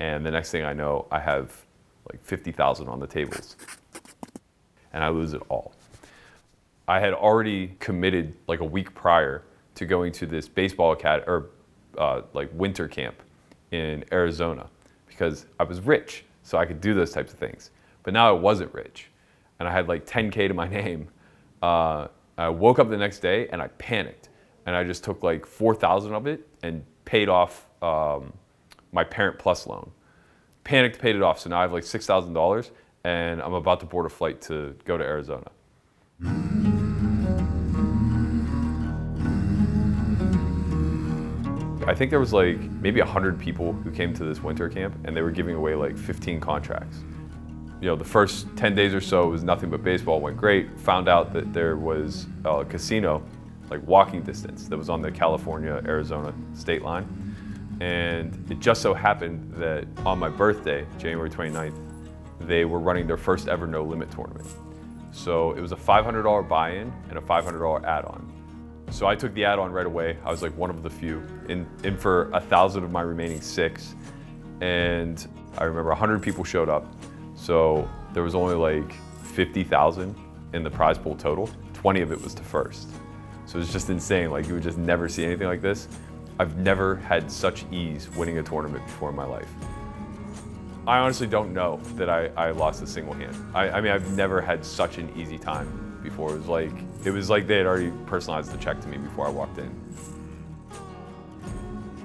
And the next thing I know, I have like 50,000 on the tables, and I lose it all. I had already committed like a week prior to going to this baseball like winter camp in Arizona because I was rich, so I could do those types of things. But now I wasn't rich, and I had like 10K to my name. I woke up the next day and I panicked, and I just took like 4,000 of it and paid off my Parent Plus loan. Panicked, paid it off, so now I have like $6,000, and I'm about to board a flight to go to Arizona. I think there was like maybe 100 people who came to this winter camp, and they were giving away like 15 contracts. You know, the first 10 days or so was nothing but baseball, went great. Found out that there was a casino, like walking distance, that was on the California-Arizona state line. And it just so happened that on my birthday, January 29th, they were running their first ever no limit tournament. So it was a $500 buy-in and a $500 add-on. So I took the add-on right away. I was like one of the few in for 1,000 of my remaining 6. And I remember 100 people showed up. So there was only like 50,000 in the prize pool total. 20 of it was to first. So it was just insane. Like you would just never see anything like this. I've never had such ease winning a tournament before in my life. I honestly don't know that I lost a single hand. I mean, I've never had such an easy time before. It was like they had already personalized the check to me before I walked in.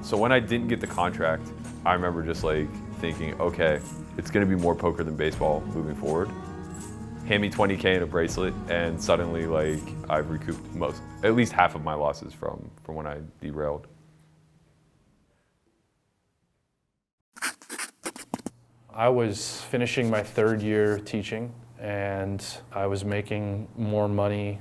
So when I didn't get the contract, I remember just like thinking, okay, it's gonna be more poker than baseball moving forward. Hand me 20K in a bracelet, and suddenly like I've recouped at least half of my losses from when I derailed. I was finishing my 3rd year teaching, and I was making more money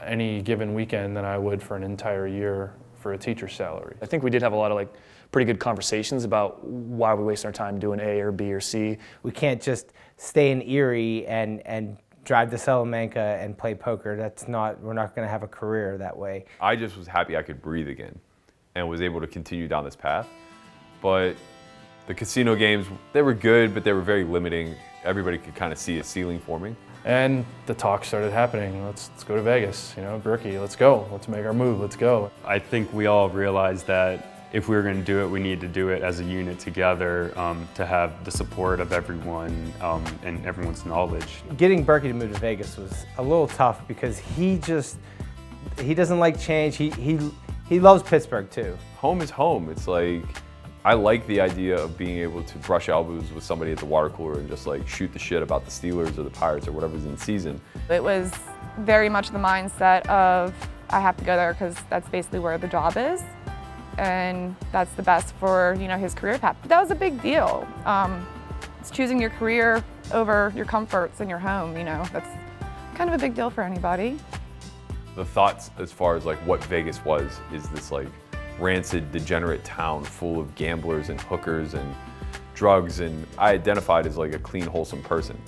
any given weekend than I would for an entire year for a teacher's salary. I think we did have a lot of like pretty good conversations about why we waste our time doing A or B or C. We can't just stay in Erie and drive to Salamanca and play poker. We're not going to have a career that way. I just was happy I could breathe again and was able to continue down this path. But the casino games, they were good, but they were very limiting. Everybody could kind of see a ceiling forming. And the talk started happening. Let's go to Vegas, Berkey, let's go. Let's make our move, let's go. I think we all realized that if we were going to do it, we needed to do it as a unit together to have the support of everyone and everyone's knowledge. Getting Berkey to move to Vegas was a little tough because he doesn't like change. He loves Pittsburgh too. Home is home. It's like, I like the idea of being able to brush elbows with somebody at the water cooler and just like shoot the shit about the Steelers or the Pirates or whatever's in season. It was very much the mindset of I have to go there because that's basically where the job is, and that's the best for his career path. But that was a big deal. It's choosing your career over your comforts in your home. That's kind of a big deal for anybody. The thoughts as far as like what Vegas was is this like rancid, degenerate town full of gamblers and hookers and drugs, and I identified as like a clean, wholesome person.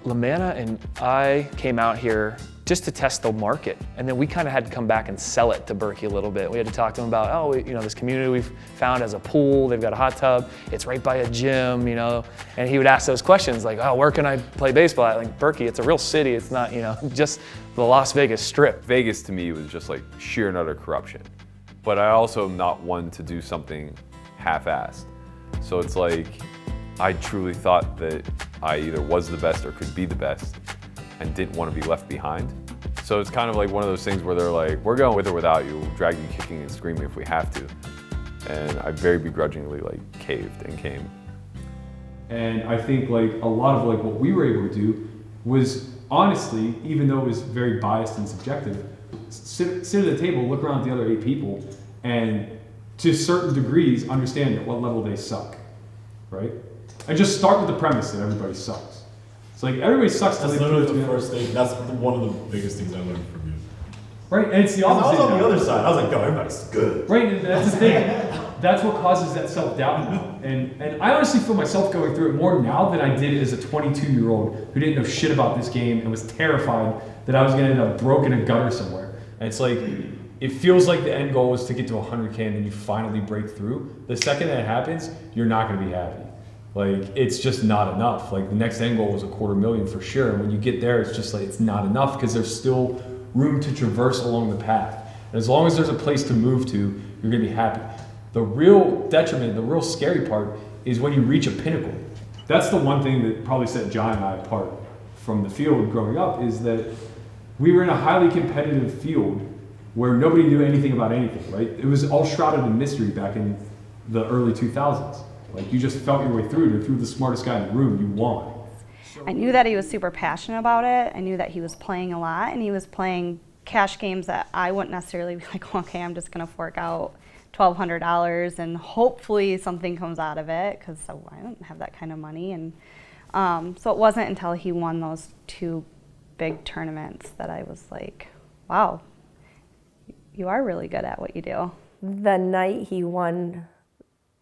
Lamanna and I came out here just to test the market, and then we kind of had to come back and sell it to Berkey a little bit. We had to talk to him about, this community we've found has a pool, they've got a hot tub, it's right by a gym, and he would ask those questions like, where can I play baseball at? Like, Berkey, it's a real city, it's not, just the Las Vegas Strip. Vegas to me was just like sheer and utter corruption. But I also am not one to do something half-assed. So it's like, I truly thought that I either was the best or could be the best and didn't want to be left behind. So it's kind of like one of those things where they're like, we're going with or without you, we'll drag you kicking and screaming if we have to. And I very begrudgingly caved and came. And I think a lot of what we were able to do was honestly, even though it was very biased and subjective, sit at the table, look around at the other 8 people, and to certain degrees understand at what level they suck, right? And just start with the premise that everybody sucks. It's like everybody sucks. That's literally the first thing. That's one of the biggest things I learned from you. Right, and it's the opposite. I was on the other side. I was like, no, everybody's good. Right, and that's the thing. That's what causes that self-doubt now. And I honestly feel myself going through it more now than I did as a 22-year-old who didn't know shit about this game and was terrified that I was going to end up broke in a gutter somewhere. And it's like, it feels like the end goal is to get to 100K and then you finally break through. The second that happens, you're not going to be happy. Like, it's just not enough. Like, the next end goal was $250,000 for sure. And when you get there, it's just like, it's not enough because there's still room to traverse along the path. And as long as there's a place to move to, you're gonna be happy. The real detriment, the real scary part is when you reach a pinnacle. That's the one thing that probably set John and I apart from the field growing up, is that we were in a highly competitive field where nobody knew anything about anything, right? It was all shrouded in mystery back in the early 2000s. Like, you just felt your way through it. If you were the smartest guy in the room, you won. I knew that he was super passionate about it. I knew that he was playing a lot, and he was playing cash games that I wouldn't necessarily be like, okay, I'm just gonna fork out $1,200 and hopefully something comes out of it, because I don't have that kind of money. And so it wasn't until he won those 2 big tournaments that I was like, wow, you are really good at what you do. The night he won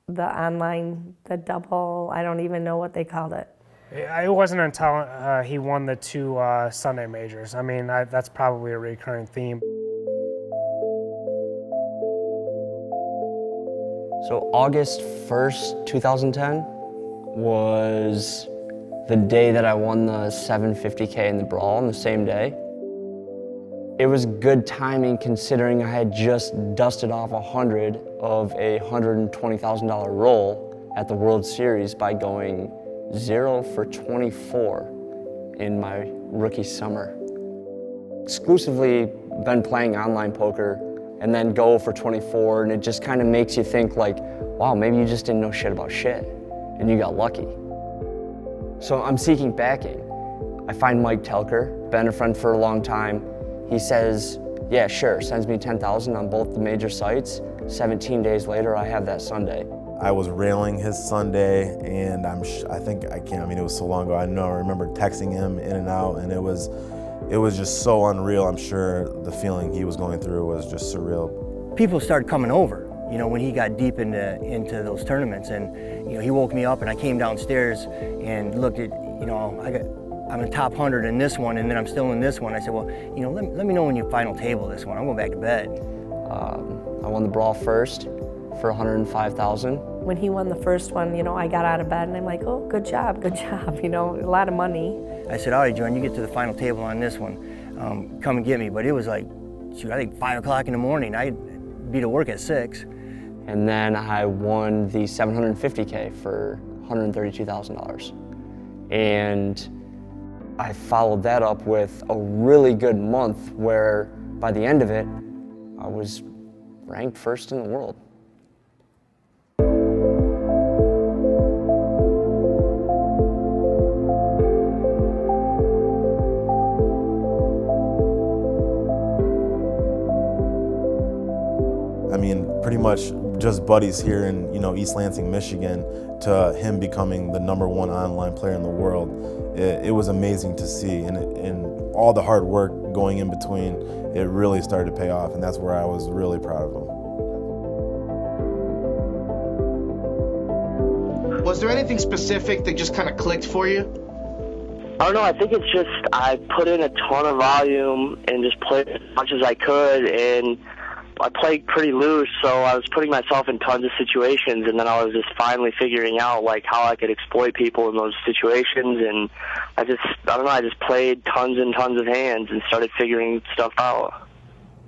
the online, the double, I don't even know what they called it. It wasn't until he won the 2 Sunday majors. I mean, that's probably a recurring theme. So August 1st, 2010 was the day that I won the 750K in the brawl on the same day. It was good timing considering I had just dusted off 100 of a $120,000 roll at the World Series by going 0 for 24 in my rookie summer. Exclusively been playing online poker and then go for 24, and it just kind of makes you think like, wow, maybe you just didn't know shit about shit and you got lucky. So I'm seeking backing. I find Mike Telker, been a friend for a long time. He says, yeah, sure, sends me 10,000 on both the major sites. 17 days later, I have that Sunday. I was railing his Sunday, and I mean, it was so long ago. I remember texting him in and out, and it was just so unreal. I'm sure the feeling he was going through was just surreal. People started coming over, you know, when he got deep into those tournaments, and you know, he woke me up, and I came downstairs and looked at, you know, I'm in the top 100 in this one, and then I'm still in this one. I said, well, you know, let me know when you final table this one. I'm going back to bed. I won the brawl first for 105,000. When he won the first one, you know, I got out of bed and I'm like, oh, good job, you know, a lot of money. I said, all right, Jordan, you get to the final table on this one. Come and get me. But it was like, shoot, I think 5 o'clock in the morning. I'd be to work at 6. And then I won the 750K for $132,000. And I followed that up with a really good month where by the end of it, I was ranked first in the world. I mean, pretty much just buddies here in, you know, East Lansing, Michigan, to him becoming the #1 online player in the world. It was amazing to see, and all the hard work going in between, it really started to pay off, and that's where I was really proud of him. Was there anything specific that just kind of clicked for you? I don't know, I think it's just I put in a ton of volume and just played as much as I could, and I played pretty loose, so I was putting myself in tons of situations, and then I was just finally figuring out like how I could exploit people in those situations, and I just played tons and tons of hands and started figuring stuff out.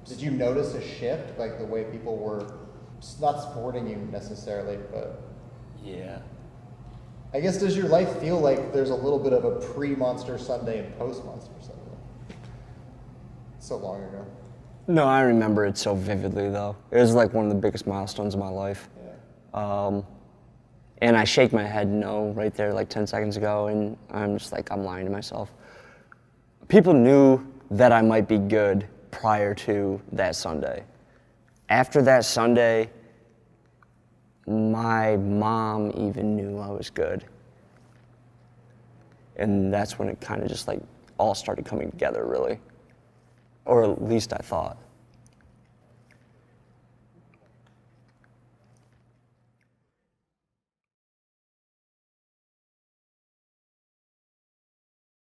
Did you notice a shift, like the way people were not supporting you necessarily, but yeah. I guess, does your life feel like there's a little bit of a pre-Monster Sunday and post-Monster Sunday? So long ago. No, I remember it so vividly, though. It was like one of the biggest milestones of my life. Yeah. And I shake my head no right there like 10 seconds ago, and I'm just like, I'm lying to myself. People knew that I might be good prior to that Sunday. After that Sunday, my mom even knew I was good. And that's when it kind of just like all started coming together, really. Or at least I thought.